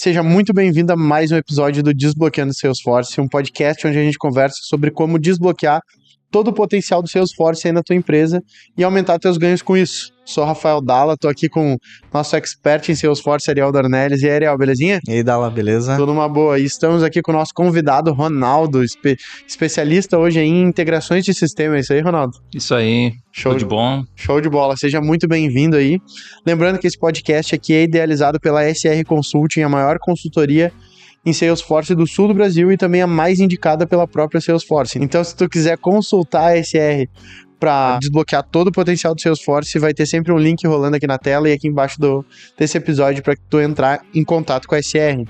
Seja muito bem-vindo a mais um episódio do Desbloqueando Salesforce, um podcast onde a gente conversa sobre como desbloquear todo o potencial do Salesforce aí na tua empresa e aumentar teus ganhos com isso. Sou Rafael Dalla, tô aqui com o nosso expert em Salesforce, Ariel Dornelles. E aí, Ariel, belezinha? E aí, Dalla, beleza? Tudo uma boa. E estamos aqui com o nosso convidado, Ronaldo, especialista hoje em integrações de sistema. É isso aí, Ronaldo? Isso aí, Show de bom. Show de bola, seja muito bem-vindo aí. Lembrando que esse podcast aqui é idealizado pela SR Consulting, a maior consultoria em Salesforce do sul do Brasil e também a mais indicada pela própria Salesforce. Então, se tu quiser consultar a SR para desbloquear todo o potencial do Salesforce, vai ter sempre um link rolando aqui na tela e aqui embaixo desse episódio para que tu entrar em contato com a SR.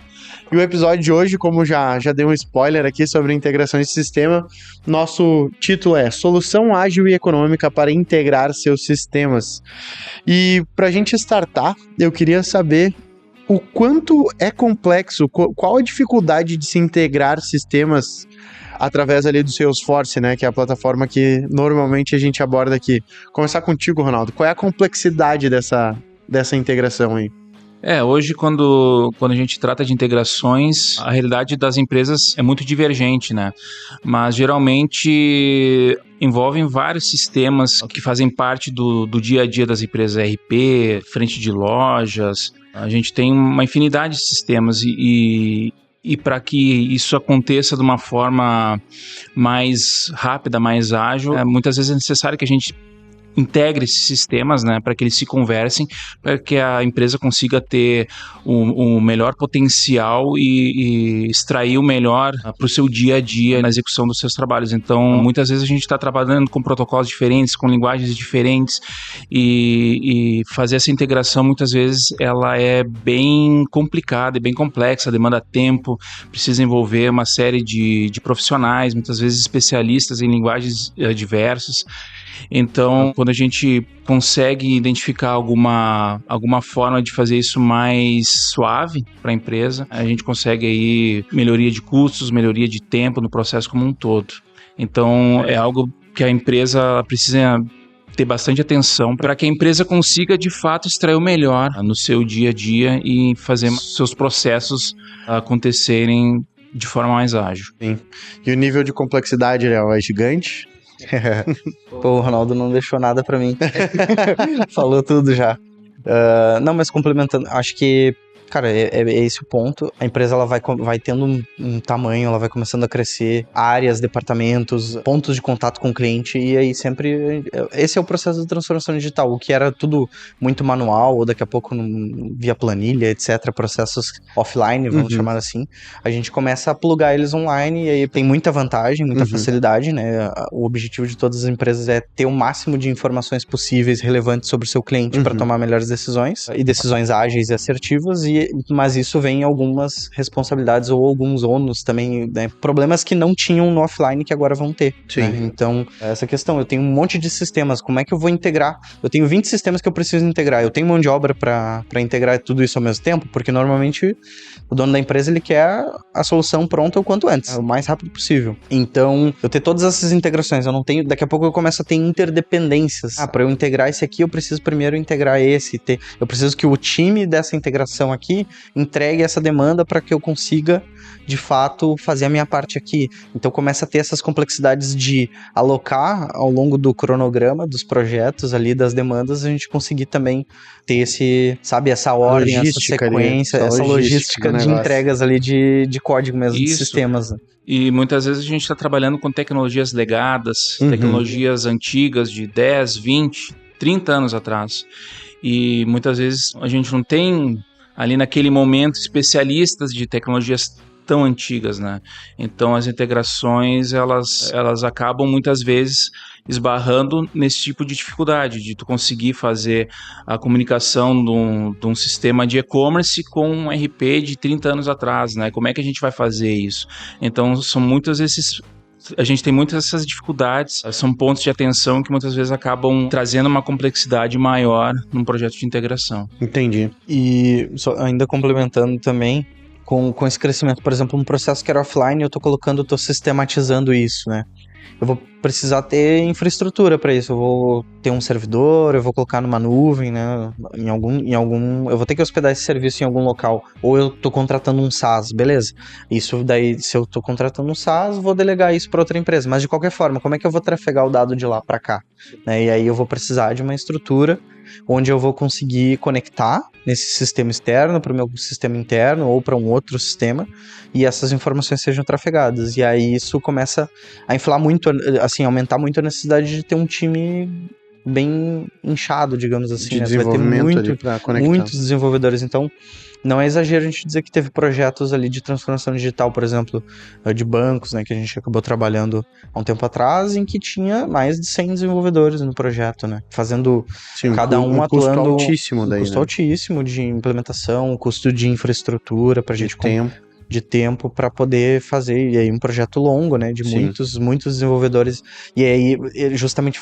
E o episódio de hoje, como já dei um spoiler aqui sobre integrações de sistema, nosso título é Solução Ágil e Econômica para Integrar Seus Sistemas. E para a gente startar, eu queria saber o quanto é complexo, qual a dificuldade de se integrar sistemas através ali do Salesforce, né, que é a plataforma que normalmente a gente aborda aqui. Começar contigo, Ronaldo, qual é a complexidade dessa integração aí? Hoje quando a gente trata de integrações, a realidade das empresas é muito divergente, né? Mas geralmente envolvem vários sistemas que fazem parte do dia a dia das empresas, RP, frente de lojas. A gente tem uma infinidade de sistemas e para que isso aconteça de uma forma mais rápida, mais ágil, muitas vezes é necessário que a gente integre esses sistemas, né, para que eles se conversem, para que a empresa consiga ter o melhor potencial e extrair o melhor para o seu dia a dia na execução dos seus trabalhos. Então, muitas vezes a gente está trabalhando com protocolos diferentes, com linguagens diferentes e fazer essa integração, muitas vezes, ela é bem complicada e bem complexa, demanda tempo, precisa envolver uma série de profissionais, muitas vezes especialistas em linguagens diversas. Então, quando a gente consegue identificar alguma forma de fazer isso mais suave para a empresa, a gente consegue aí melhoria de custos, melhoria de tempo no processo como um todo. Então, é algo que a empresa precisa ter bastante atenção para que a empresa consiga, de fato, extrair o melhor no seu dia a dia e fazer seus processos acontecerem de forma mais ágil. Sim. E o nível de complexidade, Léo, é gigante? Pô, o Ronaldo não deixou nada pra mim. Falou tudo já. Não, mas complementando, acho que, cara, é esse o ponto. A empresa ela vai tendo um tamanho, ela vai começando a crescer, áreas, departamentos, pontos de contato com o cliente, e aí sempre... Esse é o processo de transformação digital, o que era tudo muito manual, ou daqui a pouco via planilha, etc., processos offline, vamos chamar assim. A gente começa a plugar eles online, e aí tem muita vantagem, muita facilidade, né? O objetivo de todas as empresas é ter o máximo de informações possíveis, relevantes sobre o seu cliente para tomar melhores decisões, e decisões ágeis e assertivas, mas isso vem em algumas responsabilidades ou alguns ônus também, né? Problemas que não tinham no offline que agora vão ter. Sim. Né? Então, essa questão, eu tenho um monte de sistemas, como é que eu vou integrar? Eu tenho 20 sistemas que eu preciso integrar, eu tenho mão de obra para integrar tudo isso ao mesmo tempo, porque normalmente o dono da empresa ele quer a solução pronta o quanto antes, o mais rápido possível. Então, eu ter todas essas integrações, eu não tenho, daqui a pouco eu começo a ter interdependências. Para eu integrar esse aqui, eu preciso primeiro integrar esse, eu preciso que o time dessa integração aqui entregue essa demanda para que eu consiga, de fato, fazer a minha parte aqui. Então começa a ter essas complexidades de alocar ao longo do cronograma dos projetos ali, das demandas, a gente conseguir também ter essa ordem, essa sequência, essa logística de entregas ali de código mesmo, de sistemas. E muitas vezes a gente está trabalhando com tecnologias legadas, tecnologias antigas de 10, 20, 30 anos atrás. E muitas vezes a gente não tem ali naquele momento especialistas de tecnologias tão antigas, né? Então as integrações elas acabam muitas vezes esbarrando nesse tipo de dificuldade, de tu conseguir fazer a comunicação de um sistema de e-commerce com um RP de 30 anos atrás, né? Como é que a gente vai fazer isso? Então são muitos esses... A gente tem muitas dessas dificuldades, são pontos de atenção que muitas vezes acabam trazendo uma complexidade maior num projeto de integração. Entendi. E só ainda complementando também, com esse crescimento, por exemplo, um processo que era offline, eu tô sistematizando isso, né? eu vou precisar ter infraestrutura para isso. Eu vou ter um servidor, eu vou colocar numa nuvem, né? Eu vou ter que hospedar esse serviço em algum local. Ou eu tô contratando um SaaS, beleza. Isso daí, se eu tô contratando um SaaS, vou delegar isso para outra empresa. Mas de qualquer forma, como é que eu vou trafegar o dado de lá para cá? Né? E aí eu vou precisar de uma estrutura onde eu vou conseguir conectar nesse sistema externo para o meu sistema interno ou para um outro sistema e essas informações sejam trafegadas. E aí isso começa a inflar muito, assim, aumentar muito a necessidade de ter um time bem inchado, digamos assim. De né? Vai ter desenvolvimento ali pra conectar. muitos desenvolvedores. Então, não é exagero a gente dizer que teve projetos ali de transformação digital, por exemplo, de bancos, né, que a gente acabou trabalhando há um tempo atrás, em que tinha mais de 100 desenvolvedores no projeto, né, fazendo cada um atuando... custo altíssimo daí, custo né? altíssimo de implementação, custo de infraestrutura pra gente... de tempo para poder fazer, e aí um projeto longo, né, de muitos desenvolvedores, e aí justamente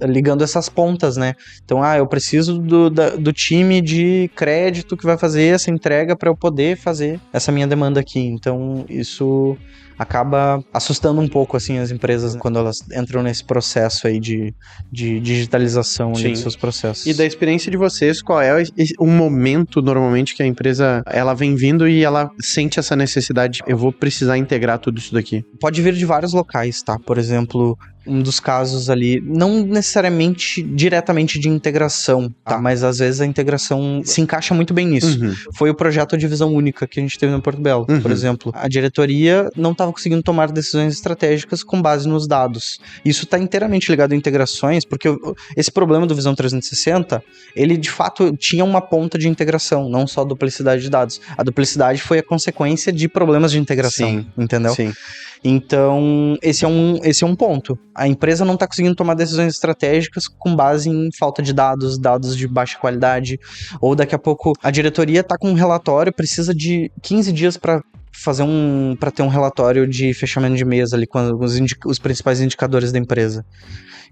ligando essas pontas, né, então, eu preciso do time de crédito que vai fazer essa entrega para eu poder fazer essa minha demanda aqui, então isso acaba assustando um pouco, assim, as empresas, né, quando elas entram nesse processo aí de digitalização ali dos seus processos. E da experiência de vocês, qual é o momento, normalmente, que a empresa, ela vem vindo e ela sente essa necessidade, eu vou precisar integrar tudo isso daqui? Pode vir de vários locais, tá? Por exemplo, um dos casos ali, não necessariamente diretamente de integração, tá? Mas às vezes a integração se encaixa muito bem nisso. Foi o projeto de visão única que a gente teve no Porto Belo, por exemplo. A diretoria não estava conseguindo tomar decisões estratégicas com base nos dados. Isso está inteiramente ligado a integrações, porque esse problema do Visão 360, ele de fato tinha uma ponta de integração, não só a duplicidade de dados. A duplicidade foi a consequência de problemas de integração, entendeu? Sim. Então, esse é um ponto. A empresa não está conseguindo tomar decisões estratégicas com base em falta de dados de baixa qualidade, ou daqui a pouco a diretoria está com um relatório, precisa de 15 dias para ter um relatório de fechamento de mês ali com os principais indicadores da empresa.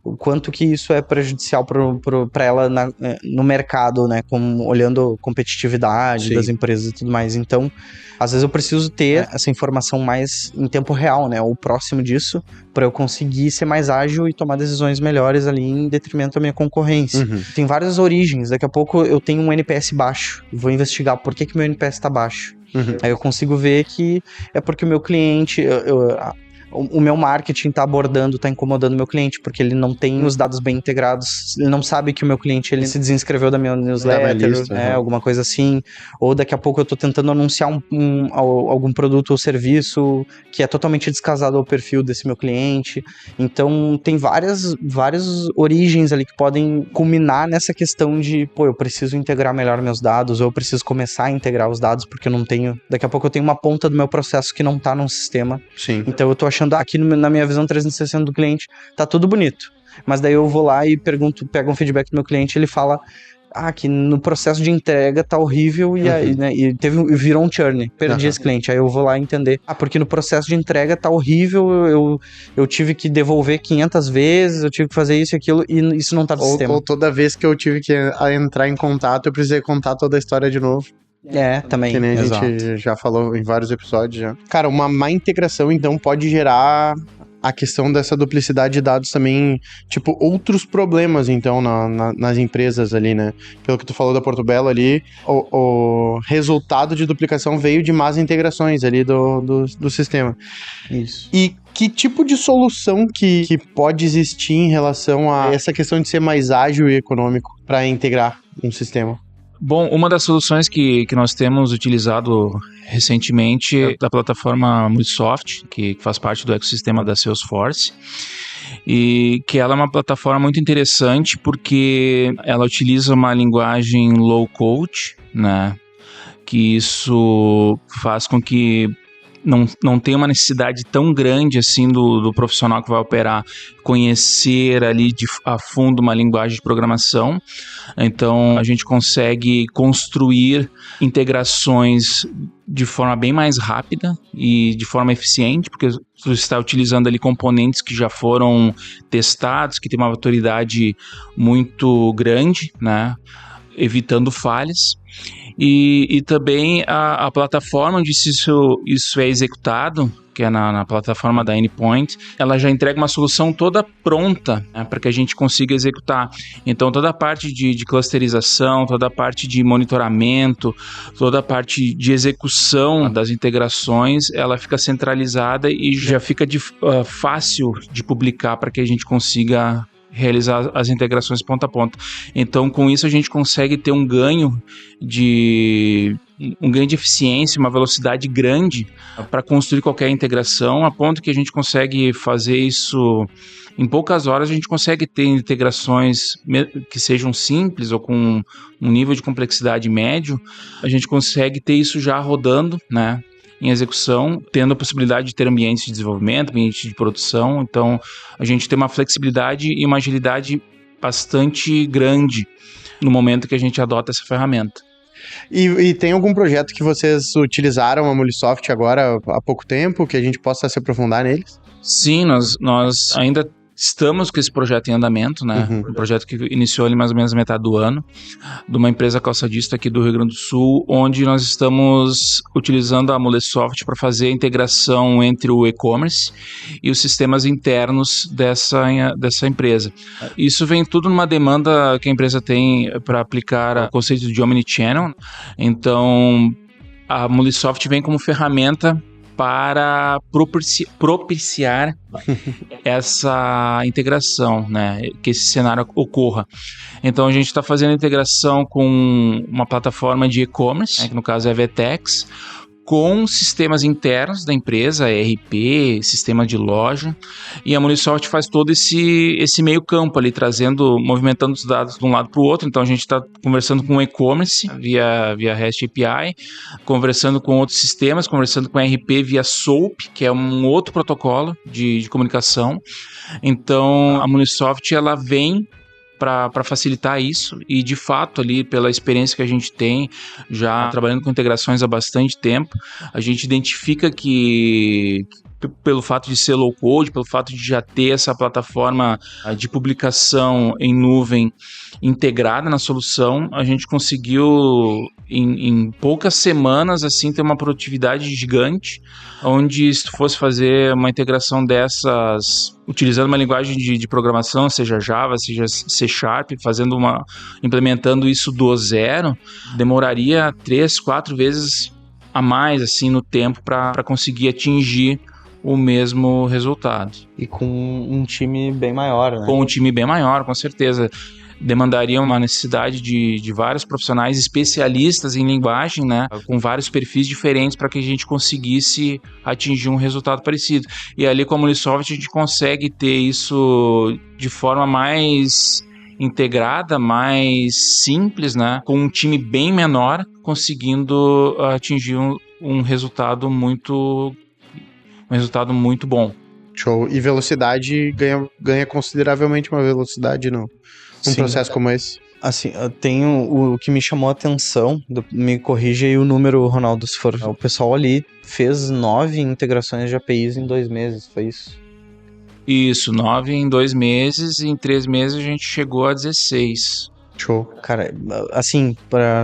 O quanto que isso é prejudicial para ela no mercado, né? Olhando competitividade das empresas e tudo mais. Então, às vezes eu preciso ter essa informação mais em tempo real, né? Ou próximo disso, para eu conseguir ser mais ágil e tomar decisões melhores ali em detrimento da minha concorrência. Tem várias origens. Daqui a pouco eu tenho um NPS baixo. Vou investigar por que meu NPS está baixo. Aí eu consigo ver que é porque o meu cliente... O meu marketing está incomodando o meu cliente, porque ele não tem os dados bem integrados, ele não sabe que o meu cliente ele se desinscreveu da minha newsletter, alguma coisa assim, ou daqui a pouco eu estou tentando anunciar algum produto ou serviço que é totalmente descasado ao perfil desse meu cliente. Então tem várias origens ali que podem culminar nessa questão de, eu preciso integrar melhor meus dados, ou eu preciso começar a integrar os dados, porque eu não tenho, daqui a pouco eu tenho uma ponta do meu processo que não está num sistema. Então eu tô achando aqui na minha visão 360 do cliente, tá tudo bonito. Mas daí eu vou lá e pego um feedback do meu cliente, ele fala que no processo de entrega tá horrível e aí, né, virou um churn, perdi esse cliente. Aí eu vou lá entender, porque no processo de entrega tá horrível, eu tive que devolver 500 vezes, eu tive que fazer isso e aquilo, e isso não tá no sistema. Ou toda vez que eu tive que entrar em contato, eu precisei contar toda a história de novo. Também. Que nem a gente já falou em vários episódios já. Cara, uma má integração, então, pode gerar a questão dessa duplicidade de dados também, tipo, outros problemas, então, nas empresas ali, né? Pelo que tu falou da Porto Belo ali, o resultado de duplicação veio de más integrações ali do sistema. Isso. E que tipo de solução que pode existir em relação a essa questão de ser mais ágil e econômico para integrar um sistema? Bom, uma das soluções que nós temos utilizado recentemente é da plataforma Multisoft, que faz parte do ecossistema da Salesforce, e que ela é uma plataforma muito interessante porque ela utiliza uma linguagem low-code, né? Que isso faz com que não tem uma necessidade tão grande assim do profissional que vai operar conhecer ali a fundo uma linguagem de programação. Então a gente consegue construir integrações de forma bem mais rápida e de forma eficiente, porque você está utilizando ali componentes que já foram testados, que tem uma autoridade muito grande, né? Evitando falhas. E também a plataforma onde isso é executado, que é na plataforma da Anypoint, ela já entrega uma solução toda pronta, né, para que a gente consiga executar. Então, toda a parte de clusterização, toda a parte de monitoramento, toda a parte de execução das integrações, ela fica centralizada e já fica fácil de publicar para que a gente consiga realizar as integrações ponta a ponta. Então, com isso, a gente consegue ter um ganho de eficiência, uma velocidade grande para construir qualquer integração, a ponto que a gente consegue fazer isso em poucas horas. A gente consegue ter integrações que sejam simples ou com um nível de complexidade médio, a gente consegue ter isso já rodando, né, em execução, tendo a possibilidade de ter ambientes de desenvolvimento, ambientes de produção. Então, a gente tem uma flexibilidade e uma agilidade bastante grande no momento que a gente adota essa ferramenta. E tem algum projeto que vocês utilizaram a Mulisoft agora há pouco tempo, que a gente possa se aprofundar neles? Sim, nós ainda estamos com esse projeto em andamento, né? Um projeto que iniciou ali mais ou menos na metade do ano, de uma empresa calçadista aqui do Rio Grande do Sul, onde nós estamos utilizando a Mulisoft para fazer a integração entre o e-commerce e os sistemas internos dessa empresa. Isso vem tudo numa demanda que a empresa tem para aplicar o conceito de omnichannel. Então, a Mulisoft vem como ferramenta para propiciar essa integração, né, que esse cenário ocorra. Então, a gente está fazendo a integração com uma plataforma de e-commerce, né, que no caso é a Vetex, com sistemas internos da empresa, ERP, sistema de loja, e a Mulisoft faz todo esse meio campo ali, movimentando os dados de um lado para o outro. Então a gente está conversando com o e-commerce via REST API, conversando com outros sistemas, conversando com ERP via SOAP, que é um outro protocolo de comunicação. Então a Mulisoft, ela vem para facilitar isso, e de fato ali, pela experiência que a gente tem já trabalhando com integrações há bastante tempo, a gente identifica que pelo fato de ser low code, pelo fato de já ter essa plataforma de publicação em nuvem integrada na solução, a gente conseguiu em poucas semanas assim ter uma produtividade gigante, onde se tu fosse fazer uma integração dessas utilizando uma linguagem de programação, seja Java, seja C#, implementando isso do zero, demoraria 3-4 vezes a mais assim no tempo para conseguir atingir o mesmo resultado. E com um time bem maior, né? Com um time bem maior, com certeza. Demandaria uma necessidade de vários profissionais especialistas em linguagem, né, com vários perfis diferentes para que a gente conseguisse atingir um resultado parecido. E ali com a Mulisoft a gente consegue ter isso de forma mais integrada, mais simples, né, com um time bem menor, conseguindo atingir um resultado muito bom. Show. E velocidade ganha consideravelmente uma velocidade num processo como esse. Assim, eu tenho o que me chamou a atenção, me corrija aí o número, Ronaldo, se for. O pessoal ali fez 9 integrações de APIs em 2 meses, foi isso? Isso, 9 em 2 meses, e em 3 meses a gente chegou a 16. Show. Cara, assim,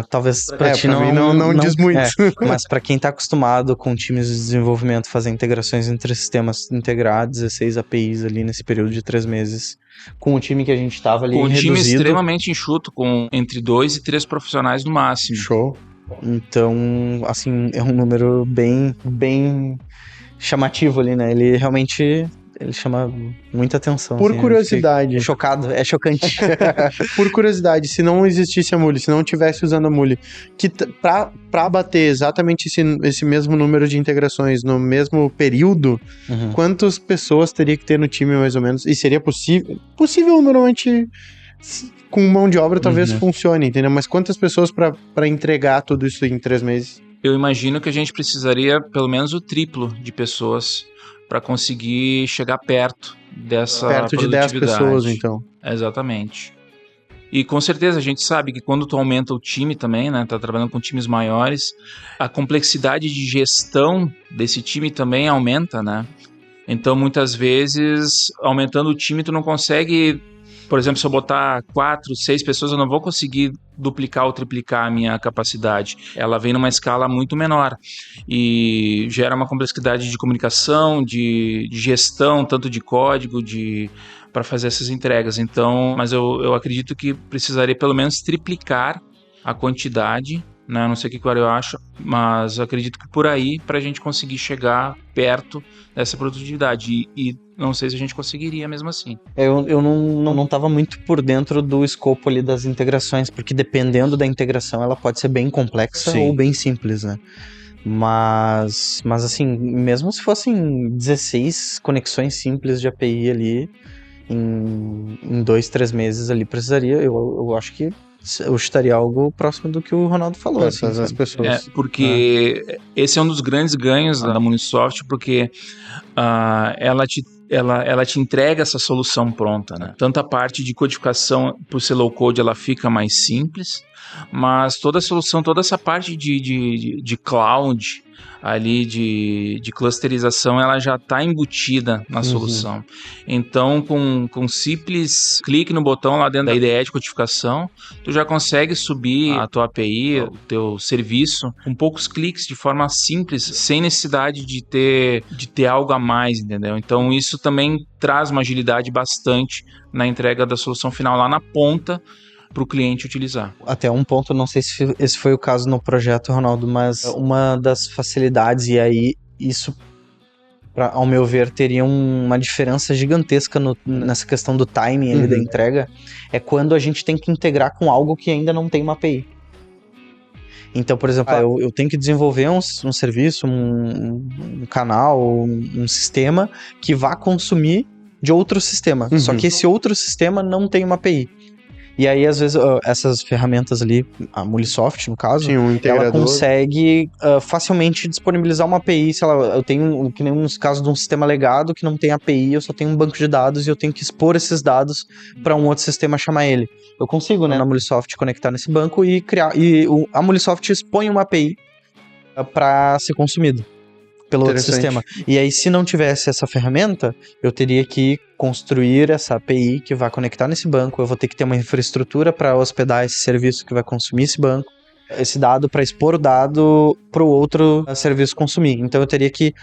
talvez pra ti pra mim não diz muito. Mas pra quem tá acostumado com times de desenvolvimento fazer integrações entre sistemas, integrar 16 APIs ali nesse período de 3 meses, com o time que a gente tava ali reduzido. Com um time extremamente enxuto, com entre 2 e 3 profissionais no máximo. Show. Então, assim, é um número bem, bem chamativo ali, né? Ele realmente... Ele chama muita atenção. Por assim, curiosidade. É chocante. Por curiosidade, se não existisse a Muli, se não tivesse usando a Muli, pra bater exatamente esse mesmo número de integrações no mesmo período, quantas pessoas teria que ter no time, mais ou menos? E seria possível? Possível, normalmente, com mão de obra, talvez funcione, entendeu? Mas quantas pessoas pra entregar tudo isso em 3 meses? Eu imagino que a gente precisaria pelo menos o triplo de pessoas para conseguir chegar perto dessa produtividade. De 10 pessoas, então. Exatamente. E com certeza a gente sabe que quando tu aumenta o time também, né, tá trabalhando com times maiores, a complexidade de gestão desse time também aumenta, né? Então, muitas vezes, aumentando o time, tu não consegue Por exemplo, se eu botar 4, 6 pessoas, eu não vou conseguir duplicar ou triplicar a minha capacidade. Ela vem numa escala muito menor e gera uma complexidade de comunicação, de gestão, tanto de código, para fazer essas entregas. Então, mas eu acredito que precisaria pelo menos triplicar a quantidade, né? Não sei o que o Ariel acha, mas eu acredito que por aí, para a gente conseguir chegar perto dessa produtividade. E não sei se a gente conseguiria mesmo assim. Eu não estava muito por dentro do escopo ali das integrações, porque dependendo da integração, ela pode ser bem complexa ou bem simples, né? Mas assim, mesmo se fossem 16 conexões simples de API ali, em 2, 3 meses ali precisaria, eu acho que eu estaria algo próximo do que o Ronaldo falou. Assim, as pessoas. Porque esse é um dos grandes ganhos da Munisoft, porque ela te entrega essa solução pronta, né? Tanto a parte de codificação, por ser low code, ela fica mais simples, mas toda a solução, toda essa parte de cloud, ali de clusterização, ela já está embutida na solução. Então, com simples clique no botão lá dentro da IDE de codificação, tu já consegue subir a tua API, o teu serviço, com poucos cliques, de forma simples, sem necessidade de ter algo a mais, entendeu? Então, isso também traz uma agilidade bastante na entrega da solução final lá na ponta, para o cliente utilizar. Até um ponto, não sei se esse foi o caso no projeto, Ronaldo, mas uma das facilidades, e aí isso, ao meu ver, teria uma diferença gigantesca nessa questão do timing ali da entrega, é quando a gente tem que integrar com algo que ainda não tem uma API. Então, por exemplo, eu tenho que desenvolver um serviço, um canal, um sistema que vá consumir de outro sistema, só que esse outro sistema não tem uma API. E aí, às vezes, essas ferramentas ali, a Munisoft, no caso, ela consegue facilmente disponibilizar uma API. Sei lá, eu tenho, que nem nos casos de um sistema legado que não tem API, eu só tenho um banco de dados e eu tenho que expor esses dados para um outro sistema chamar ele. Eu consigo, né, na Munisoft, conectar nesse banco e criar. E a Munisoft expõe uma API para ser consumido pelo outro sistema. E aí, se não tivesse essa ferramenta, eu teria que construir essa API que vai conectar nesse banco, eu vou ter que ter uma infraestrutura para hospedar esse serviço que vai consumir esse banco, esse dado para expor o dado para o outro serviço consumir. Então eu teria que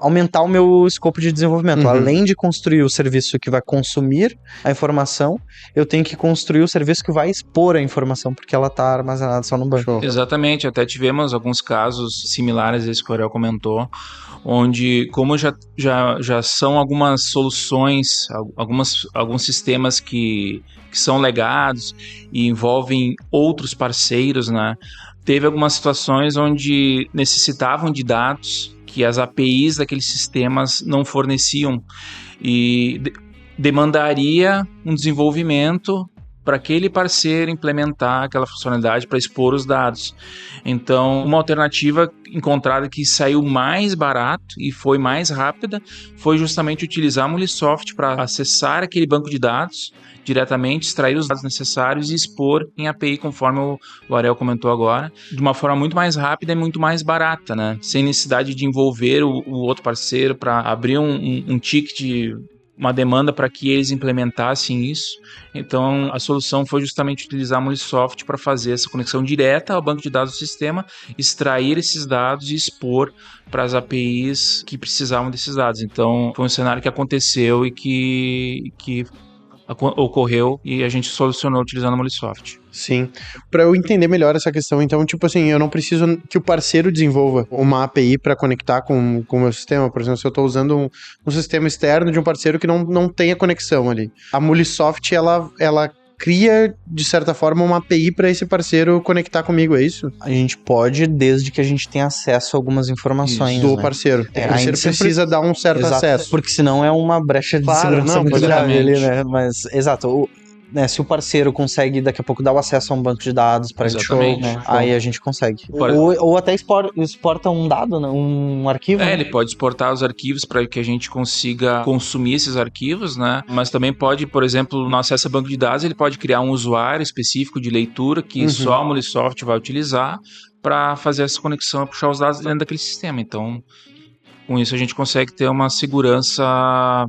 aumentar o meu escopo de desenvolvimento. Além de construir o serviço que vai consumir a informação, eu tenho que construir o serviço que vai expor a informação, porque ela está armazenada só no banco. Exatamente, até tivemos alguns casos similares a esse que o Ariel comentou, onde, como já são algumas soluções, alguns sistemas que são legados e envolvem outros parceiros, né? Teve algumas situações onde necessitavam de dados que as APIs daqueles sistemas não forneciam e demandaria um desenvolvimento para aquele parceiro implementar aquela funcionalidade para expor os dados. Então, uma alternativa encontrada que saiu mais barato e foi mais rápida foi justamente utilizar a Munisoft para acessar aquele banco de dados diretamente, extrair os dados necessários e expor em API, conforme o Ariel comentou agora, de uma forma muito mais rápida e muito mais barata, né? Sem necessidade de envolver o outro parceiro para abrir um ticket, uma demanda para que eles implementassem isso. Então, a solução foi justamente utilizar a Munisoft para fazer essa conexão direta ao banco de dados do sistema, extrair esses dados e expor para as APIs que precisavam desses dados. Então, foi um cenário que aconteceu e que ocorreu e a gente solucionou utilizando a Munisoft. Sim. Para eu entender melhor essa questão, então, tipo assim, eu não preciso que o parceiro desenvolva uma API para conectar com o meu sistema. Por exemplo, se eu estou usando um sistema externo de um parceiro que não tenha conexão ali. A Munisoft, ela cria, de certa forma, uma API para esse parceiro conectar comigo, é isso? A gente pode, desde que a gente tenha acesso a algumas informações do né? parceiro. O parceiro precisa dar um certo acesso. Porque senão é uma brecha de segurança muito grave ali, né? Mas, exato, se o parceiro consegue daqui a pouco dar o acesso a um banco de dados para gente, né? Aí a gente consegue. Ou até exporta um dado, né? Um arquivo. Ele pode exportar os arquivos para que a gente consiga consumir esses arquivos, né? Mas também pode, por exemplo, no acesso a banco de dados, ele pode criar um usuário específico de leitura que só a Munisoft vai utilizar para fazer essa conexão e puxar os dados dentro daquele sistema. Então, com isso a gente consegue ter uma segurança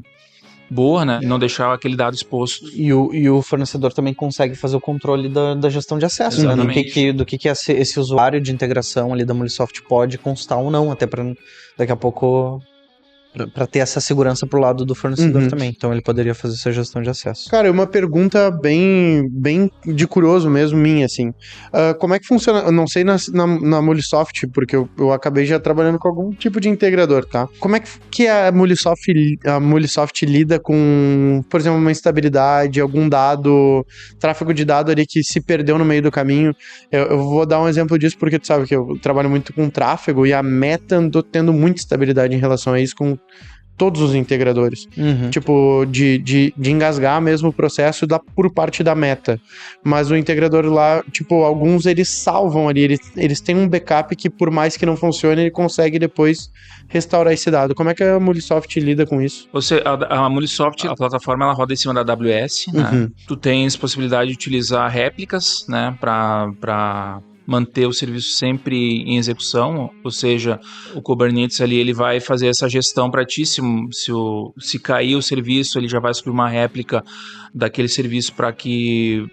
boa, né? E não deixar aquele dado exposto. E o fornecedor também consegue fazer o controle da gestão de acesso, né? Do que esse usuário de integração ali da Mulisoft pode constar ou não, até para daqui a pouco... Para ter essa segurança pro lado do fornecedor também. Então ele poderia fazer essa gestão de acesso. Cara, uma pergunta bem de curioso mesmo, minha, assim. Como é que funciona? Eu não sei na Mulisoft, porque eu acabei já trabalhando com algum tipo de integrador, tá? Como é que a Mulisoft lida com, por exemplo, uma instabilidade, algum dado, tráfego de dado ali que se perdeu no meio do caminho? Eu vou dar um exemplo disso porque tu sabe que eu trabalho muito com tráfego e a Meta andou tendo muita estabilidade em relação a isso com todos os integradores. Tipo, de engasgar mesmo o processo por parte da Meta. Mas o integrador lá, tipo, alguns eles salvam ali, eles têm um backup que por mais que não funcione, ele consegue depois restaurar esse dado. Como é que a Mulisoft lida com isso? A Mulisoft, a plataforma, ela roda em cima da AWS, né? Tu tens possibilidade de utilizar réplicas, né, para manter o serviço sempre em execução, ou seja, o Kubernetes ali, ele vai fazer essa gestão para ti, se cair o serviço, ele já vai subir uma réplica daquele serviço para que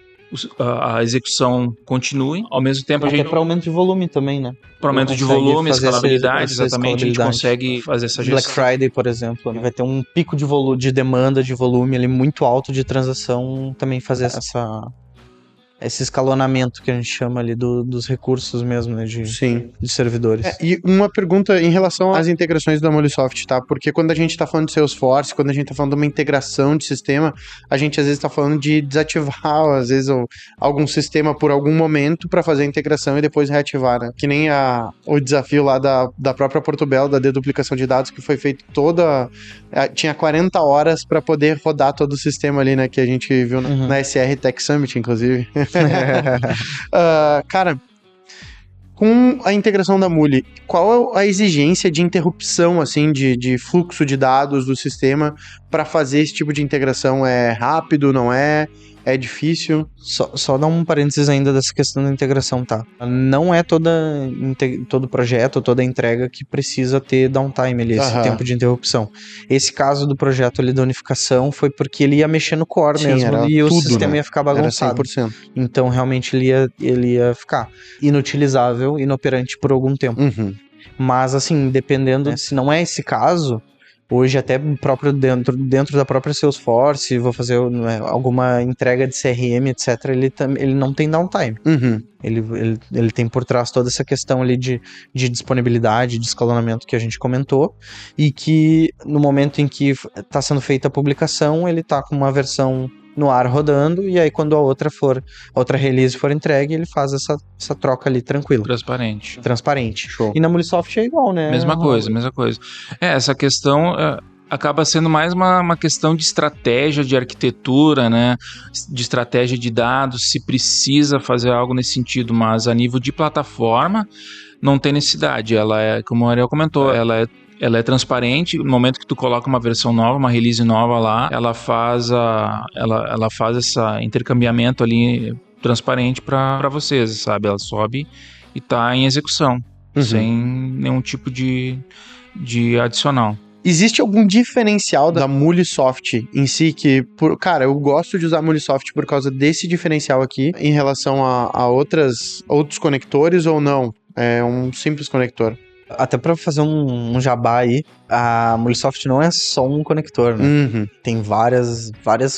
a execução continue. Ao mesmo tempo, até para aumento de volume também, né? Para aumento de volume, escalabilidade, exatamente, a gente consegue fazer essa gestão. Black Friday, por exemplo, vai ter um pico de demanda de volume ali muito alto de transação, também fazer esse escalonamento que a gente chama ali dos recursos mesmo, né, de servidores. E uma pergunta em relação às integrações da Mulisoft, tá? Porque quando a gente tá falando de Salesforce, quando a gente tá falando de uma integração de sistema, a gente às vezes tá falando de desativar, às vezes, algum sistema por algum momento para fazer a integração e depois reativar, né? Que nem o desafio lá da própria Portobello, da deduplicação de dados, que foi feito tinha 40 horas para poder rodar todo o sistema ali, né? Que a gente viu na SR Tech Summit, inclusive. Cara, com a integração da Muli, qual é a exigência de interrupção, assim, de fluxo de dados do sistema para fazer esse tipo de integração? É rápido, não é? É difícil? Só dar um parênteses ainda dessa questão da integração, tá? Não é todo projeto, toda entrega que precisa ter downtime ali, esse tempo de interrupção. Esse caso do projeto ali da unificação foi porque ele ia mexer no core mesmo e o sistema ia ficar bagunçado. Era 100%. Então, realmente, ele ia ficar inutilizável, inoperante por algum tempo. Mas, assim, dependendo, se não é esse caso... Hoje, até próprio dentro da própria Salesforce, vou fazer alguma entrega de CRM, etc., ele não tem downtime. Ele tem por trás toda essa questão ali de disponibilidade, de escalonamento que a gente comentou, e que no momento em que está sendo feita a publicação, ele está com uma versão no ar rodando, e aí quando a outra release for entregue, ele faz essa troca ali tranquila. Transparente. Show. E na Mulisoft é igual, né? Mesma coisa. Essa questão acaba sendo mais uma questão de estratégia de arquitetura, né? De estratégia de dados, se precisa fazer algo nesse sentido, mas a nível de plataforma não tem necessidade. Ela é, como o Ariel comentou, ela é transparente. No momento que tu coloca uma versão nova, uma release nova lá, ela faz esse intercambiamento ali transparente para vocês, sabe? Ela sobe e tá em execução, sem nenhum tipo de adicional. Existe algum diferencial da Mulisoft em si que... Cara, eu gosto de usar a Mulisoft por causa desse diferencial aqui em relação a outros conectores ou não? É um simples conector. Até pra fazer um jabá aí, a Mulisoft não é só um conector, né? Tem várias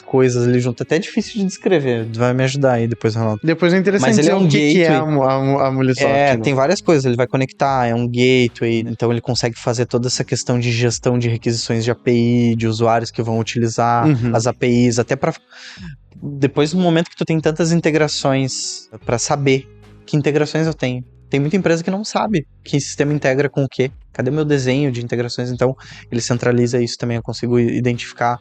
coisas ali junto. Até é difícil de descrever. Vai me ajudar aí depois, Ronaldo. Depois é interessante dizer o que é a Mulisoft. Né? Tem várias coisas. Ele vai conectar, é um gateway. Então ele consegue fazer toda essa questão de gestão de requisições de API, de usuários que vão utilizar as APIs. Até pra... Depois do momento que tu tem tantas integrações, pra saber que integrações eu tenho. Tem muita empresa que não sabe que sistema integra com o quê. Cadê meu desenho de integrações? Então, ele centraliza isso também. Eu consigo identificar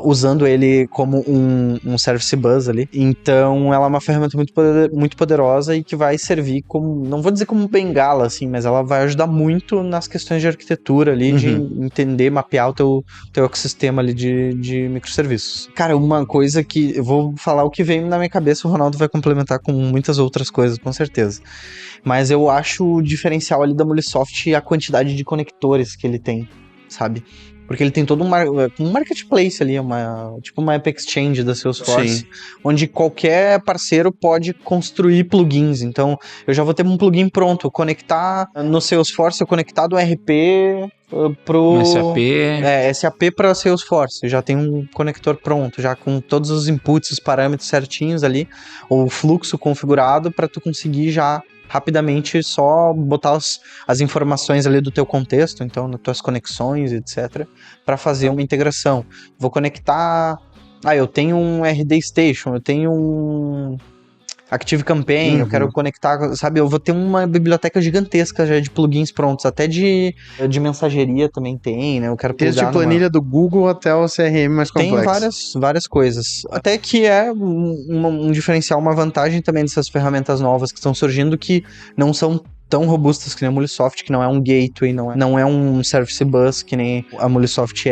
usando ele como um service bus ali. Então, ela é uma ferramenta muito poderosa e que vai servir como, não vou dizer como bengala, assim, mas ela vai ajudar muito nas questões de arquitetura ali, de entender, mapear o teu ecossistema ali de microserviços. Cara, uma coisa que eu vou falar o que vem na minha cabeça, o Ronaldo vai complementar com muitas outras coisas, com certeza. Mas eu acho o diferencial ali da Mulisoft a quantidade de conectores que ele tem, sabe? Porque ele tem todo um marketplace ali, tipo uma App Exchange da Salesforce, onde qualquer parceiro pode construir plugins. Então, eu já vou ter um plugin pronto, conectar no Salesforce, eu conectar do RP pro SAP. SAP para Salesforce. Eu já tenho um conector pronto, já com todos os inputs, os parâmetros certinhos ali, o fluxo configurado para tu conseguir já rapidamente só botar as informações ali do teu contexto, então nas tuas conexões, etc, para fazer uma integração. Vou conectar, eu tenho um RD Station, eu tenho um Active Campaign, eu quero conectar, sabe, eu vou ter uma biblioteca gigantesca já de plugins prontos, até de mensageria também tem, né, eu quero desde a planilha do Google até o CRM mais complexo. Tem várias coisas, até que é um diferencial, uma vantagem também dessas ferramentas novas que estão surgindo, que não são tão robustas que nem a Mulesoft, que não é um gateway, não é um service bus que nem a Mulesoft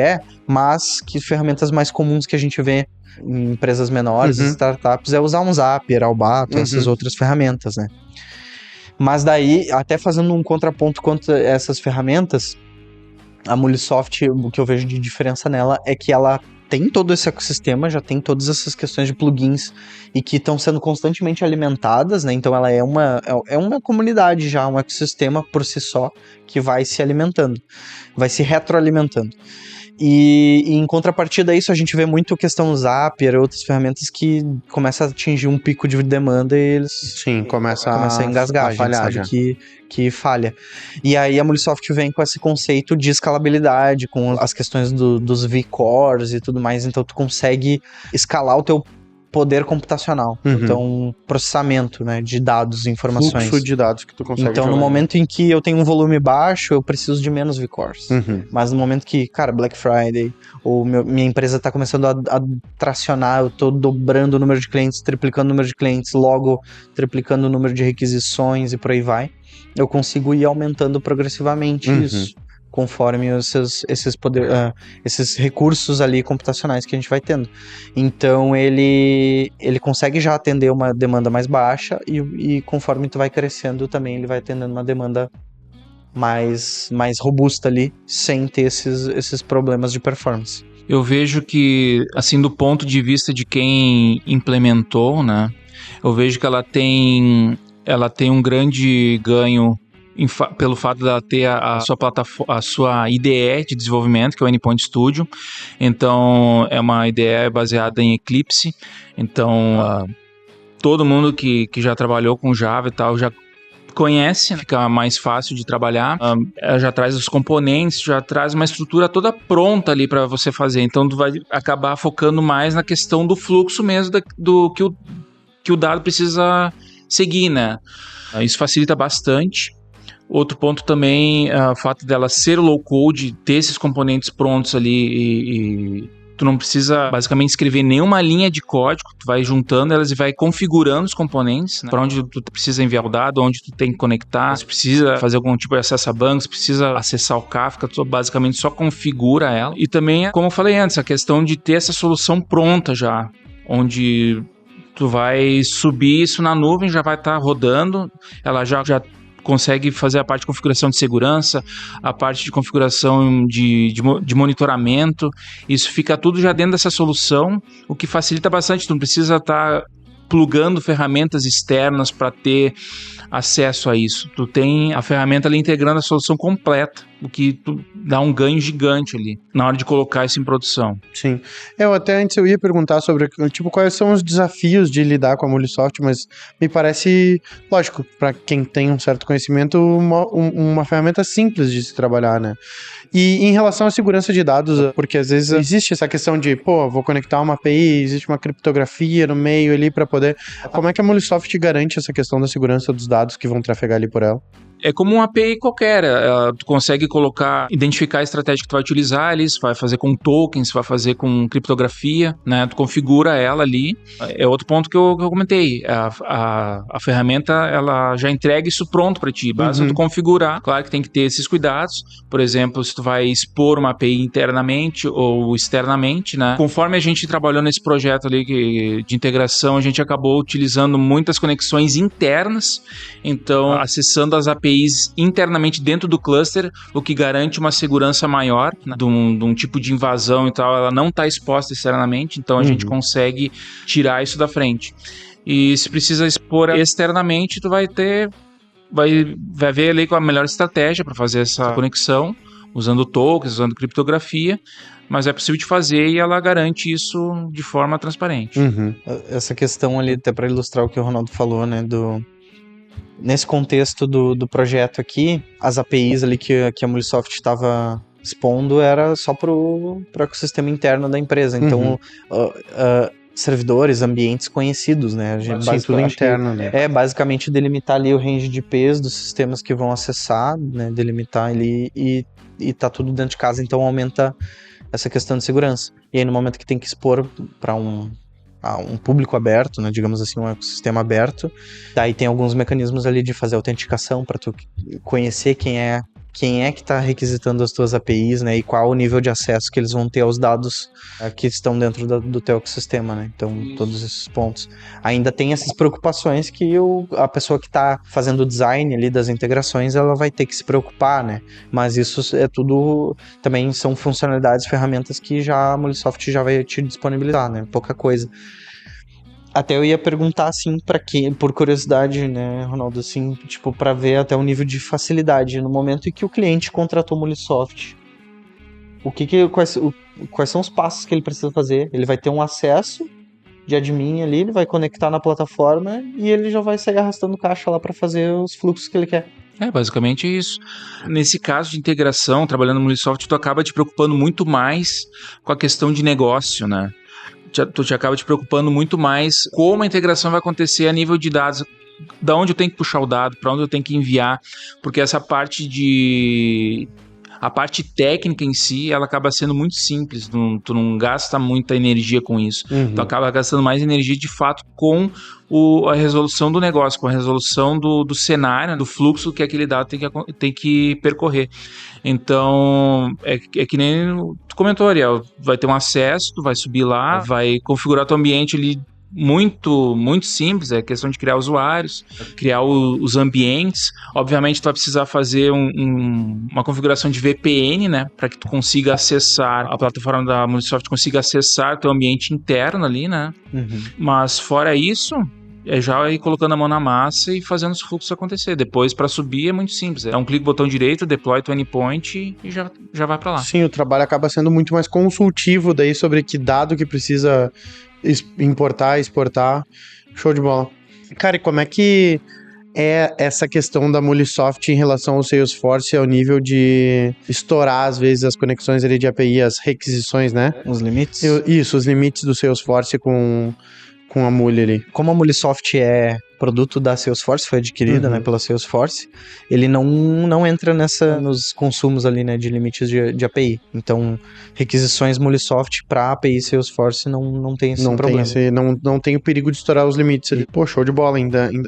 mas que ferramentas mais comuns que a gente vê em empresas menores, startups, é usar um Zapier, Albato, essas outras ferramentas, né? Mas daí, até fazendo um contraponto contra essas ferramentas, a Mulesoft, o que eu vejo de diferença nela é que ela tem todo esse ecossistema, já tem todas essas questões de plugins e que estão sendo constantemente alimentadas, né? Então ela é uma comunidade já, um ecossistema por si só, que vai se alimentando, vai se retroalimentando. E em contrapartida a isso, a gente vê muito questão Zapier e outras ferramentas que começam a atingir um pico de demanda e eles começam a engasgar, a falhar, a gente sabe que falha. E aí a Mulesoft vem com esse conceito de escalabilidade, com as questões dos vCores e tudo mais, então tu consegue escalar o teu poder computacional, então processamento, né, de dados e informações. Fluxo de dados que tu consegue Então, no momento em que eu tenho um volume baixo, eu preciso de menos vCores. Mas no momento que, cara, Black Friday, ou minha empresa tá começando a tracionar, eu tô dobrando o número de clientes, triplicando o número de clientes, logo triplicando o número de requisições e por aí vai, eu consigo ir aumentando progressivamente isso, conforme esses recursos ali computacionais que a gente vai tendo. Então ele consegue já atender uma demanda mais baixa e conforme tu vai crescendo também ele vai atendendo uma demanda mais robusta ali, sem ter esses problemas de performance. Eu vejo que, assim, do ponto de vista de quem implementou, né, eu vejo que ela tem um grande ganho pelo fato dela ter a sua plataforma, a sua IDE de desenvolvimento, que é o Endpoint Studio. Então, é uma IDE baseada em Eclipse. Então, todo mundo que já trabalhou com Java e tal já conhece, fica mais fácil de trabalhar. Ela já traz os componentes, já traz uma estrutura toda pronta ali para você fazer. Então, tu vai acabar focando mais na questão do fluxo mesmo do que o dado precisa seguir, né? Isso facilita bastante. Outro ponto também é o fato dela ser low code, ter esses componentes prontos ali e tu não precisa basicamente escrever nenhuma linha de código, tu vai juntando elas e vai configurando os componentes, né? Para onde tu precisa enviar o dado, onde tu tem que conectar, se precisa fazer algum tipo de acesso a bancos, se precisa acessar o Kafka, tu basicamente só configura ela. E também, como eu falei antes, a questão de ter essa solução pronta já, onde tu vai subir isso na nuvem, já vai estar rodando, ela já consegue fazer a parte de configuração de segurança, a parte de configuração de monitoramento, isso fica tudo já dentro dessa solução, o que facilita bastante, tu não precisa estar plugando ferramentas externas para ter acesso a isso, tu tem a ferramenta ali integrando a solução completa, o que tu dá um ganho gigante ali, na hora de colocar isso em produção. Sim, até antes eu ia perguntar sobre, tipo, quais são os desafios de lidar com a Mulesoft, mas me parece, lógico, para quem tem um certo conhecimento, uma ferramenta simples de se trabalhar, né? E em relação à segurança de dados, porque às vezes existe essa questão de, vou conectar uma API, existe uma criptografia no meio ali para poder... Como é que a Mulesoft garante essa questão da segurança dos dados que vão trafegar ali por ela? É como uma API qualquer, tu consegue identificar a estratégia que tu vai utilizar ali, se vai fazer com tokens, se vai fazer com criptografia, né, tu configura ela ali. É outro ponto que eu comentei, a ferramenta, ela já entrega isso pronto para ti, basta tu configurar. Claro que tem que ter esses cuidados, por exemplo, se tu vai expor uma API internamente ou externamente, né, conforme a gente trabalhou nesse projeto ali de integração, a gente acabou utilizando muitas conexões internas, então acessando as APIs APIs internamente dentro do cluster, o que garante uma segurança maior, né, de um tipo de invasão e tal, ela não está exposta externamente, então a gente consegue tirar isso da frente. E se precisa expor externamente, tu vai ver ali qual a melhor estratégia para fazer essa conexão, usando tokens, usando criptografia, mas é possível de fazer e ela garante isso de forma transparente. Essa questão ali, até para ilustrar o que o Ronaldo falou, né, nesse contexto do projeto aqui, as APIs ali que a Mulisoft estava expondo era só pro ecossistema interno da empresa, então servidores, ambientes conhecidos, né? A gente tudo interno, né? Basicamente delimitar ali o range de IPs dos sistemas que vão acessar, né? Delimitar ali e tá tudo dentro de casa, então aumenta essa questão de segurança. E aí no momento que tem que expor para um público aberto, né, digamos assim, um ecossistema aberto, daí tem alguns mecanismos ali de fazer autenticação para tu conhecer quem é que está requisitando as tuas APIs, né, e qual o nível de acesso que eles vão ter aos dados que estão dentro do teu ecossistema, né, então todos esses pontos. Ainda tem essas preocupações que a pessoa que está fazendo o design ali das integrações, ela vai ter que se preocupar, né, mas isso é tudo, também são funcionalidades, ferramentas que já a Mulisoft já vai te disponibilizar, né, pouca coisa. Até eu ia perguntar, assim, por curiosidade, né, Ronaldo, assim, tipo, para ver até o nível de facilidade. No momento em que o cliente contratou o Mulisoft, quais são os passos que ele precisa fazer? Ele vai ter um acesso de admin ali, ele vai conectar na plataforma e ele já vai sair arrastando caixa lá para fazer os fluxos que ele quer. É basicamente isso. Nesse caso de integração, trabalhando no Mulisoft, tu acaba te preocupando muito mais com a questão de negócio, né? Tu te acaba te preocupando muito mais como a integração vai acontecer a nível de dados, da onde eu tenho que puxar o dado, para onde eu tenho que enviar, porque essa parte a parte técnica em si, ela acaba sendo muito simples, tu não gasta muita energia com isso, tu acaba gastando mais energia de fato com a resolução do negócio, com a resolução do cenário, do fluxo que aquele dado tem que percorrer. Então, é que nem tu comentou, Ariel, vai ter um acesso, tu vai subir lá, vai configurar teu ambiente ali muito, muito simples, é questão de criar usuários, criar os ambientes. Obviamente tu vai precisar fazer uma configuração de VPN, né, para que tu consiga acessar, a plataforma da Mulisoft consiga acessar teu ambiente interno ali, né, mas fora isso, é já ir colocando a mão na massa e fazendo os fluxos acontecer. Depois, para subir, é muito simples. É um clique, botão direito, deploy to endpoint e já vai para lá. Sim, o trabalho acaba sendo muito mais consultivo daí sobre que dado que precisa importar, exportar. Show de bola. Cara, e como é que é essa questão da Mulisoft em relação ao Salesforce ao nível de estourar, às vezes, as conexões ali de API, as requisições, né? Os limites? Isso, os limites do Salesforce com a Muli ali. Como a Mulisoft é produto da Salesforce, foi adquirida, né, pela Salesforce, ele não entra nos consumos ali, né, de limites de API. Então, requisições Mulisoft para API Salesforce não tem esse problema. Não tem o perigo de estourar os limites ali. Pô, show de bola,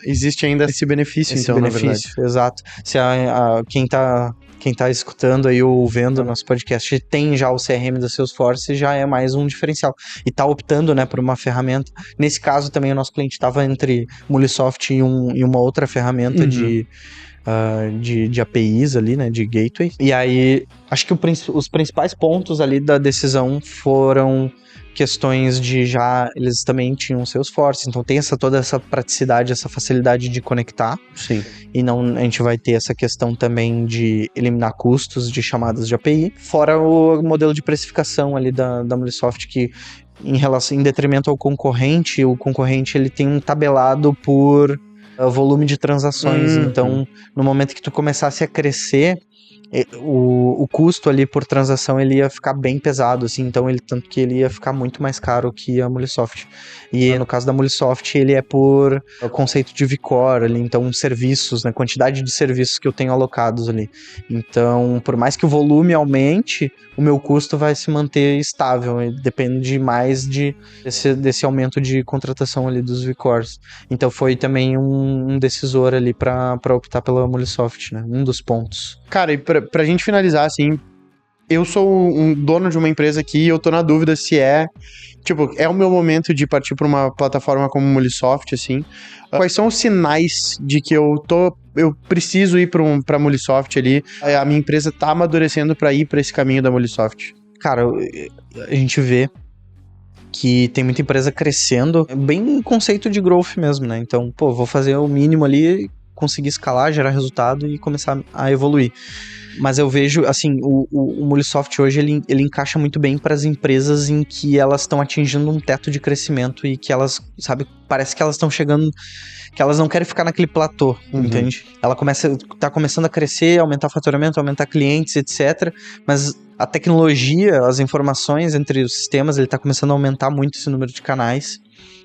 existe ainda esse benefício, então, na verdade. Exato. Se quem tá escutando aí ou vendo nosso podcast tem já o CRM da Salesforce, já é mais um diferencial. E tá optando, né, por uma ferramenta. Nesse caso também o nosso cliente estava entre Mulisoft e uma outra ferramenta de APIs ali, né, de gateway. E aí, acho que os principais pontos ali da decisão foram questões de eles também tinham Salesforce, então tem toda essa praticidade, essa facilidade de conectar. Sim. E a gente vai ter essa questão também de eliminar custos de chamadas de API, fora o modelo de precificação ali da Mulisoft, que em detrimento ao concorrente, o concorrente ele tem um tabelado por volume de transações, então no momento que tu começasse a crescer, o custo ali por transação ele ia ficar bem pesado, assim, então tanto que ele ia ficar muito mais caro que a Mulisoft. E no caso da Mulisoft, ele é por conceito de vCore ali, então serviços, né, quantidade de serviços que eu tenho alocados ali. Então, por mais que o volume aumente, o meu custo vai se manter estável, depende mais desse aumento de contratação ali dos vCores. Então foi também um decisor ali para optar pela Mulisoft, né, um dos pontos. Cara, e pra gente finalizar, assim, eu sou um dono de uma empresa aqui e eu tô na dúvida se tipo, é o meu momento de partir para uma plataforma como o Mulisoft, assim. Quais são os sinais de que eu preciso ir pra Mulisoft ali? A minha empresa tá amadurecendo para ir para esse caminho da Mulisoft. Cara, a gente vê que tem muita empresa crescendo, bem conceito de growth mesmo, né? Então, pô, vou fazer o mínimo ali, conseguir escalar, gerar resultado e começar a evoluir. Mas eu vejo, assim, o Mulisoft hoje, ele encaixa muito bem para as empresas em que elas estão atingindo um teto de crescimento e que elas, sabe, parece que elas estão chegando, que elas não querem ficar naquele platô, entende? Ela tá começando a crescer, aumentar o faturamento, aumentar clientes, etc. Mas a tecnologia, as informações entre os sistemas, ele tá começando a aumentar muito esse número de canais.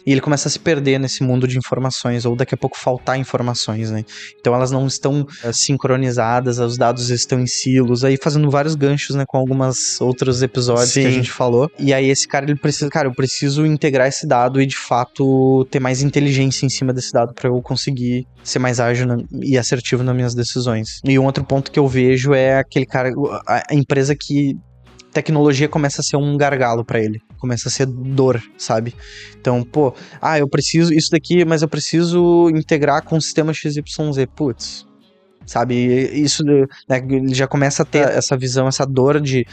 E ele começa a se perder nesse mundo de informações, ou daqui a pouco faltar informações, né? Então elas não estão sincronizadas, os dados estão em silos, aí fazendo vários ganchos, né, com alguns outros episódios que a gente falou. E aí esse cara, ele precisa, cara, eu preciso integrar esse dado e de fato ter mais inteligência em cima desse dado para eu conseguir ser mais ágil e assertivo nas minhas decisões. E um outro ponto que eu vejo é aquele cara, a empresa que tecnologia começa a ser um gargalo pra ele. Começa a ser dor, sabe? Então, pô, eu preciso isso daqui, mas eu preciso integrar com o sistema XYZ. Putz, sabe? Isso, né, ele já começa a ter essa visão, essa dor de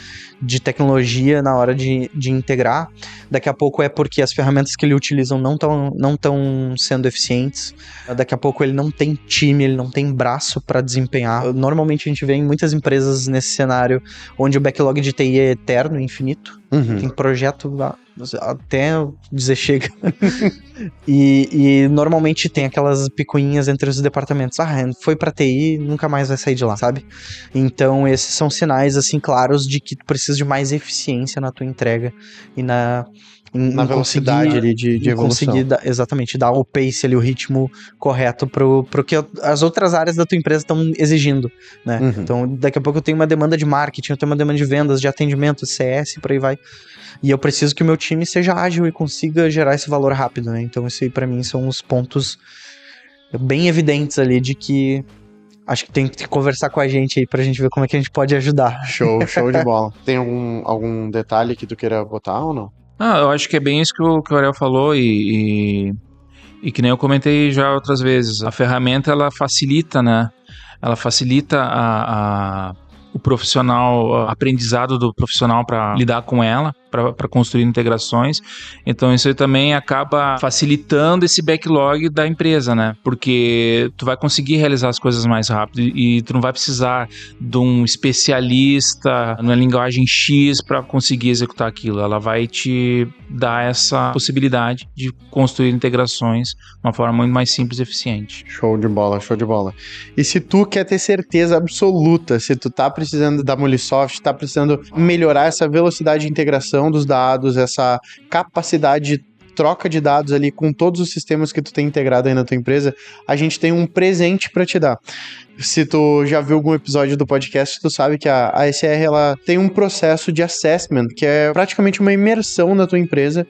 tecnologia na hora de integrar. Daqui a pouco é porque as ferramentas que ele utiliza não estão sendo eficientes. Daqui a pouco ele não tem time, ele não tem braço para desempenhar. Normalmente a gente vê em muitas empresas nesse cenário onde o backlog de TI é eterno, infinito. Tem projeto até dizer chega. e normalmente tem aquelas picuinhas entre os departamentos. Foi pra TI, nunca mais vai sair de lá, sabe? Então esses são sinais, assim, claros de que tu precisa de mais eficiência na tua entrega e na velocidade ali de evolução. Conseguir exatamente, dar o pace ali, o ritmo correto pro que as outras áreas da tua empresa estão exigindo, né? Então, daqui a pouco eu tenho uma demanda de marketing, eu tenho uma demanda de vendas, de atendimento, CS, por aí vai. E eu preciso que o meu time seja ágil e consiga gerar esse valor rápido, né? Então, esse aí pra mim são os pontos bem evidentes ali de que acho que tem que conversar com a gente aí pra gente ver como é que a gente pode ajudar. Show de bola. Tem algum detalhe que tu queira botar ou não? Eu acho que é bem isso que o Ariel falou e que nem eu comentei já outras vezes. A ferramenta, ela facilita, né? Ela facilita o profissional, o aprendizado do profissional para lidar com ela, para construir integrações. Então isso aí também acaba facilitando esse backlog da empresa, né? Porque tu vai conseguir realizar as coisas mais rápido e tu não vai precisar de um especialista na linguagem X para conseguir executar aquilo. Ela vai te dar essa possibilidade de construir integrações de uma forma muito mais simples e eficiente. Show de bola. E se tu quer ter certeza absoluta, se tu tá precisando da Mulisoft, tá precisando melhorar essa velocidade de integração dos dados, essa capacidade de troca de dados ali com todos os sistemas que tu tem integrado aí na tua empresa, a gente tem um presente para te dar. Se tu já viu algum episódio do podcast, tu sabe que a SR, ela tem um processo de assessment, que é praticamente uma imersão na tua empresa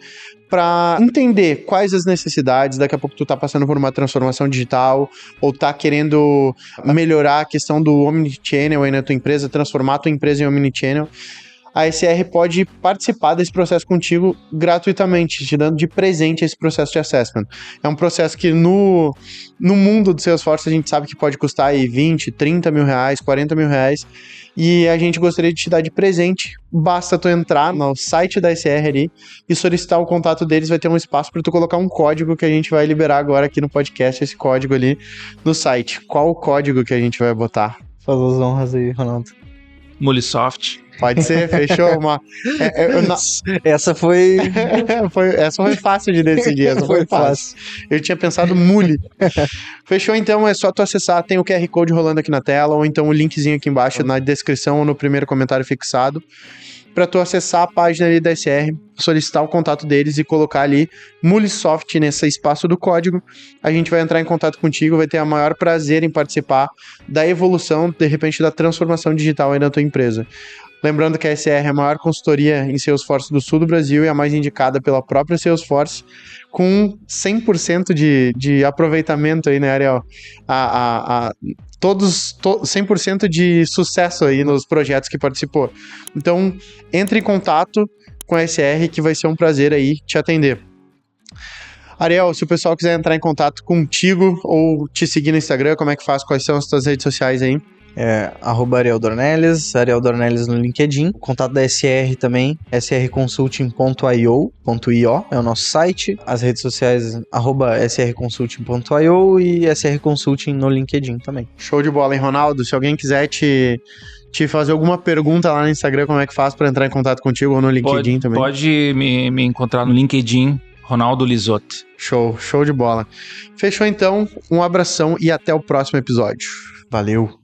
para entender quais as necessidades. Daqui a pouco tu tá passando por uma transformação digital ou tá querendo melhorar a questão do omnichannel aí na tua empresa, transformar a tua empresa em omnichannel. A SR pode participar desse processo contigo gratuitamente, te dando de presente esse processo de assessment. É um processo que no mundo do Salesforce a gente sabe que pode custar aí 20, 30 mil reais, 40 mil reais, e a gente gostaria de te dar de presente. Basta tu entrar no site da SR ali e solicitar o contato deles, vai ter um espaço para tu colocar um código que a gente vai liberar agora aqui no podcast, esse código ali no site. Qual o código que a gente vai botar? Faz as honras aí, Ronaldo. Mulisoft. Pode ser, fechou? Essa foi... essa foi fácil de decidir, essa foi fácil. Eu tinha pensado Muli. Fechou, então, é só tu acessar, tem o QR Code rolando aqui na tela, ou então o linkzinho aqui embaixo na descrição ou no primeiro comentário fixado, para tu acessar a página ali da SR, solicitar o contato deles e colocar ali Mulisoft nesse espaço do código. A gente vai entrar em contato contigo, vai ter o maior prazer em participar da evolução, de repente, da transformação digital aí na tua empresa. Lembrando que a SR é a maior consultoria em Salesforce do sul do Brasil e a mais indicada pela própria Salesforce, com 100% de aproveitamento aí, né, Ariel? 100% de sucesso aí nos projetos que participou. Então, entre em contato com a SR, que vai ser um prazer aí te atender. Ariel, se o pessoal quiser entrar em contato contigo ou te seguir no Instagram, como é que faz? Quais são as tuas redes sociais aí? Ariel Dornelles no LinkedIn. O contato da SR também, srconsulting.io é o nosso site. As redes sociais, @srconsulting.io e srconsulting no LinkedIn também. Show de bola, hein, Ronaldo? Se alguém quiser te fazer alguma pergunta lá no Instagram, como é que faz para entrar em contato contigo ou no LinkedIn também? Pode me encontrar no LinkedIn, Ronaldo Lisotti. Show de bola. Fechou então, um abração e até o próximo episódio. Valeu!